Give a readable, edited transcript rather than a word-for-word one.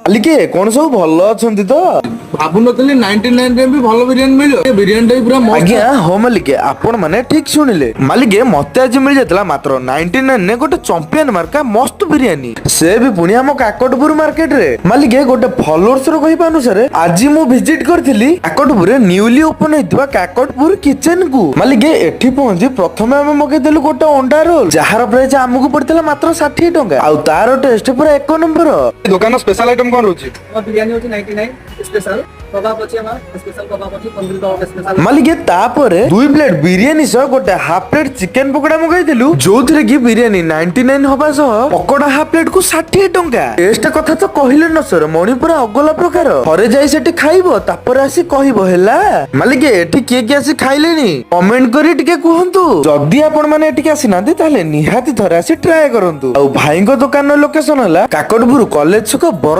ମାଲିକେ କଣ ସବୁ ଭଲ ଅଛନ୍ତି ତ? ଭାବୁନଥିଲି 99 ରେ ବି ଭଲ ବିରିୟାନୀ ମିଳିବ। ଏ ବିରିୟାନୀଟା ବି ପୁରା ମସ୍ତ। ଆଜ୍ଞା ହଁ ମାଲିକେ ଆପଣ ମାନେ ଠିକ ଶୁଣିଲେ। ମାଲିକେ ମତେ ଆଜି ମିଳିଯାଇଥିଲା ମାତ୍ର 99 ରେ ଗୋଟେ ଚମ୍ପିୟନ ମାର୍କା ମସ୍ତ ବିରିୟାନୀ, ସେ ବି ପୁଣି ଆମ କାକଟପୁର ମାର୍କେଟ ରେ। ମାଲିକେ ଗୋଟେ ଫଲୋଅର୍ସ ର କହିବା ଅନୁସାରେ ଆଜି ମୁଁ ଭିଜିଟ କରିଥିଲି କାକଟପୁରରେ ନ୍ୟୁଲି ଓପନ ହେଇଥିବା କାକଟପୁର କିଚେନ କୁ। ମାଲିକେ ଏଠି ପହଞ୍ଚି ପ୍ରଥମେ ଆମେ ମଗେଇଦେଲୁ ଗୋଟେ ଅଣ୍ଡା ରୋଲ, ଯାହାର ପ୍ରାଇସ ଆମକୁ ପଡିଥିଲା ମାତ୍ର 60 ଟଙ୍କା, ଆଉ ତାର ଟେଷ୍ଟ ପୁରା ଏକ ନମ୍ବର। ଦୋକାନ ସ୍ପେଶାଲ ଆଇଟମ କଣ ରହୁଛି? बिरयानी होची 99 स्पेशल कबाब होची हमार स्पेशल कबाब होची 15 टका स्पेशल। मालिके तापरे 2 प्लेट बिरियानी सह गोटे हाफ प्लेट चिकेन पकोड़ा मगाइथिलु, जोथिरे कि बिरियानी 99 हबा सह पकोड़ा हाफ प्लेट को 60 टंका। टेस्ट कथा तो कहिले न सर, मणि पूरा अगला प्रकार। थरे जाई सेठी खाइबो तापर आसी कहिबो हैला। मालिके एठी के आसी खाइलेनी कमेंट करी टिके कहंतु। जदी आपण माने एठी आसी नांदी ताले निहाती थरे आसी ट्राई करंतु। आ भाईको दुकान रो लोकेशन हला काकटपुर कॉलेज छक बर